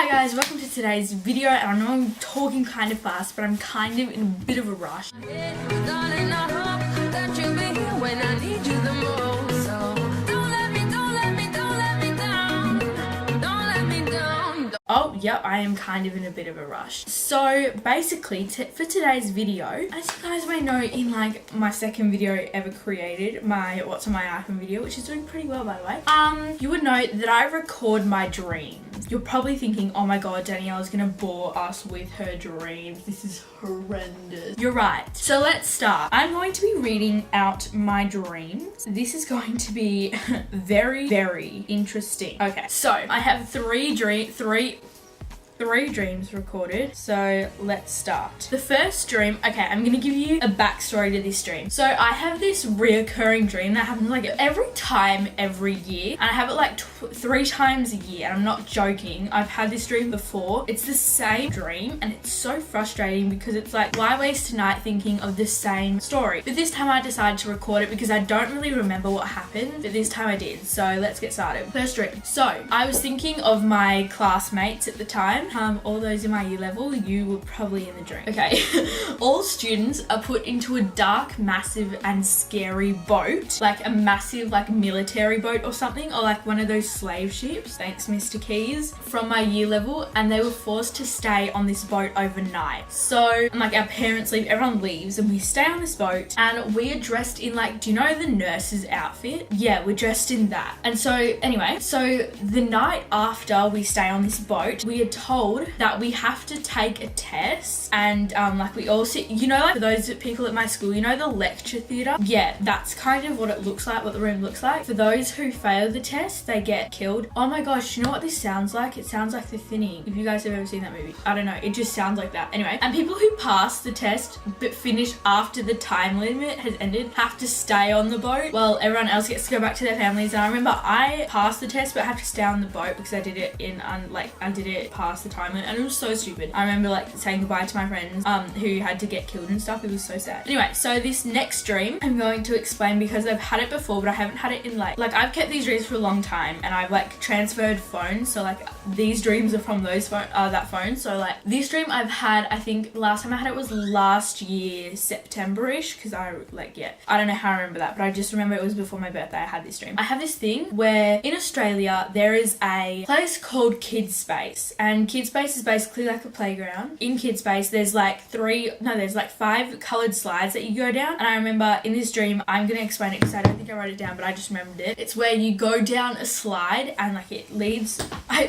Hi guys, welcome to today's video, and I know I'm talking kind of fast, but I'm kind of in a bit of a rush. Oh, yep, I am kind of in a bit of a rush. So basically, for today's video, as you guys may know, in like my second video ever created, my What's on My iPhone video, which is doing pretty well by the way, you would know that I record my dreams. You're probably thinking, oh my god, Danielle is gonna bore us with her dreams. This is horrendous. You're right. So let's start. I'm going to be reading out my dreams. This is going to be very, very interesting. Okay, so I have three dreams recorded, so let's start. The first dream, okay, I'm gonna give you a backstory to this dream. So I have this reoccurring dream that happens like every year, and I have it like 3 times a year, and I'm not joking. I've had this dream before. It's the same dream, and it's so frustrating because it's like, why waste a night thinking of the same story? But this time I decided to record it because I don't really remember what happened, but this time I did. So let's get started. First dream. So I was thinking of my classmates at the time. All those in my year level, you were probably in the dream. Okay. All students are put into a dark, massive and scary boat, like a massive like military boat or something, or like one of those slave ships, thanks Mr. Keys, from my year level, and they were forced to stay on this boat overnight. So like our parents leave, everyone leaves, and we stay on this boat, and we are dressed in like, do you know the nurse's outfit? Yeah, we're dressed in that. And so anyway, so the night after we stay on this boat, we are told that we have to take a test, and like we all sit, you know, like for those people at my school, you know, the lecture theatre? Yeah, that's kind of what it looks like, what the room looks like. For those who fail the test, they get killed. Oh my gosh, you know what this sounds like? It sounds like The Thinning. If you guys have ever seen that movie, I don't know, it just sounds like that. Anyway, and people who pass the test but finish after the time limit has ended have to stay on the boat while everyone else gets to go back to their families. And I remember I passed the test but I had to stay on the boat because I did it in I did it past the time limit, and it was so stupid. I remember like saying goodbye to my friends who had to get killed and stuff. It was so sad. Anyway, so this next dream I'm going to explain because I've had it before, but I haven't had it in like I've kept these dreams for a long time, and I've like transferred phones, so like these dreams are from those that phone. So like this dream I've had, I think last time I had it was last year September-ish, because I don't know how I remember that, but I just remember it was before my birthday I had this dream. I have this thing where in Australia there is a place called Kids Space, and Kids Space is basically like a playground. In Kids Space there's like 5 coloured slides that you go down, and I remember in this dream, I'm gonna explain it because I don't think I wrote it down, but I just remembered it. It's where you go down a slide and like it leads,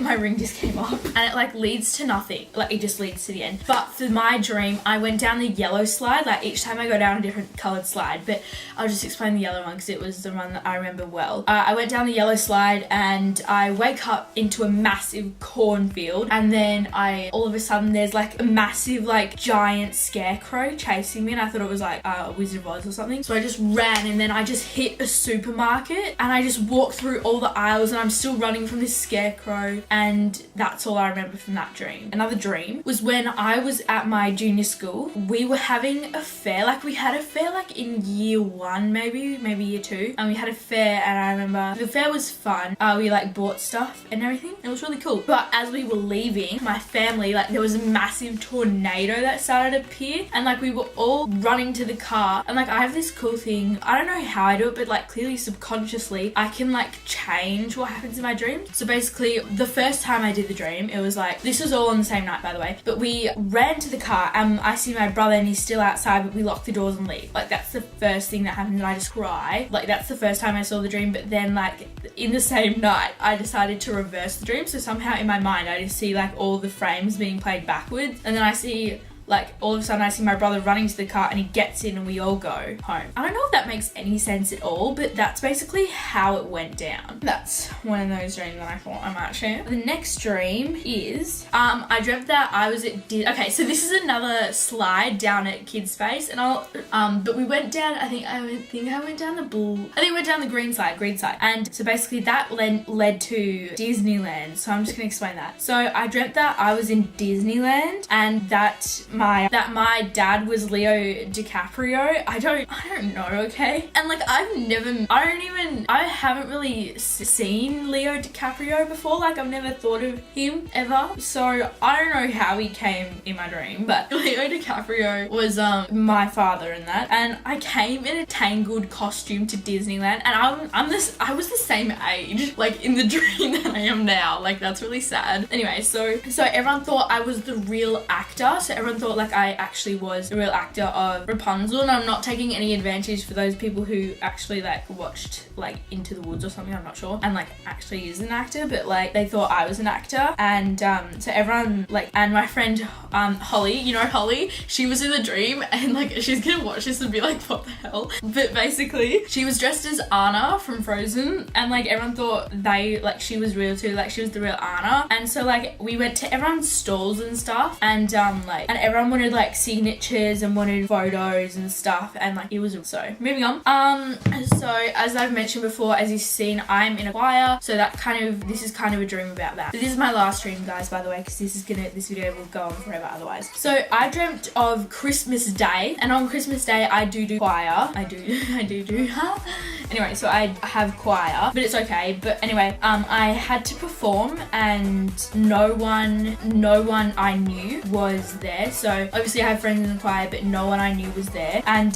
my ring just came off, and it like leads to nothing, like it just leads to the end. But for my dream I went down the yellow slide, like each time I go down a different coloured slide, but I'll just explain the yellow one because it was the one that I remember well. I went down the yellow slide and I wake up into a massive cornfield, and then all of a sudden there's like a massive like giant scarecrow chasing me, and I thought it was like a Wizard of Oz or something. So I just ran, and then I just hit a supermarket, and I just walked through all the aisles, and I'm still running from this scarecrow, and that's all I remember from that dream. Another dream was when I was at my junior school. We were having a fair, like we had a fair like in year 1 maybe year 2, and we had a fair, and I remember the fair was fun. We like bought stuff and everything. It was really cool. But as we were leaving, my family, like there was a massive tornado that started to appear, and like we were all running to the car, and like I have this cool thing, I don't know how I do it, but like clearly subconsciously I can like change what happens in my dreams. So basically the first time I did the dream, it was like, this was all on the same night by the way, but we ran to the car, and I see my brother and he's still outside, but we lock the doors and leave. Like that's the first thing that happened, and I just cry. Like that's the first time I saw the dream. But then like in the same night I decided to reverse the dream, so somehow in my mind I just see like all the frames being played backwards, and then I see like all of a sudden I see my brother running to the car, and he gets in, and we all go home. I don't know if that makes any sense at all, but that's basically how it went down. That's one of those dreams that I thought I might share. The next dream is I dreamt that I was at okay, so this is another slide down at Kids Space, and but we went down, I think I went down the green slide, and so basically that led to Disneyland. So I'm just gonna explain that. So I dreamt that I was in Disneyland, and that my dad was Leo DiCaprio. I don't know, okay? And like I haven't really seen Leo DiCaprio before. Like I've never thought of him ever. So I don't know how he came in my dream, but Leo DiCaprio was my father in that. And I came in a Tangled costume to Disneyland, and I was the same age like in the dream that I am now. Like that's really sad. Anyway, so everyone thought I was the real actor. So everyone thought like I actually was the real actor of Rapunzel, and I'm not taking any advantage for those people who actually like watched like Into the Woods or something, I'm not sure, and like actually is an actor, but like they thought I was an actor. And so everyone like, and my friend Holly, you know Holly, she was in the dream, and like she's gonna watch this and be like, what the hell? But basically she was dressed as Anna from Frozen, and like everyone thought she was real too, like she was the real Anna. And so like we went to everyone's stalls and stuff, and and everyone wanted like signatures and wanted photos and stuff, and like it was so. Moving on. So as I've mentioned before, as you've seen, I'm in a choir, so this is kind of a dream about that. But this is my last dream, guys, by the way, because this video will go on forever otherwise. So I dreamt of Christmas Day, and on Christmas Day I do choir. I do anyway, so I have choir, but it's okay. But anyway, I had to perform, and no one I knew was there. So obviously I have friends in the choir, but no one I knew was there. And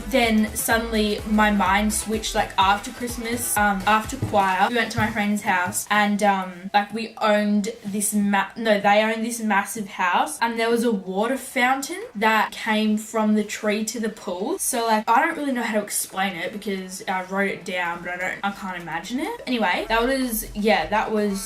then suddenly my mind switched. Like after Christmas, after choir, we went to my friend's house, and like they owned this massive house, and there was a water fountain that came from the tree to the pool. So like I don't really know how to explain it because I wrote it down, but I can't imagine it. Anyway, that was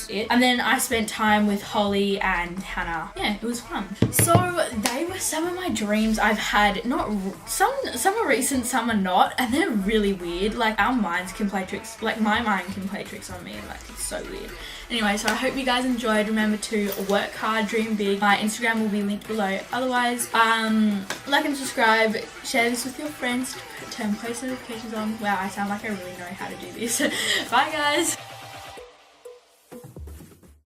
it. And then I spent time with Holly and Hannah. Yeah, it was fun. So they were some of my dreams I've had. Not some are recent, some are not, and they're really weird. Like our minds can play tricks. Like my mind can play tricks on me. Like it's so weird. Anyway, so I hope you guys enjoyed. Remember to work hard, dream big. My Instagram will be linked below. Otherwise, like and subscribe. Share this with your friends. Turn post notifications on. Wow, I sound like I really know how to do this. Bye, guys.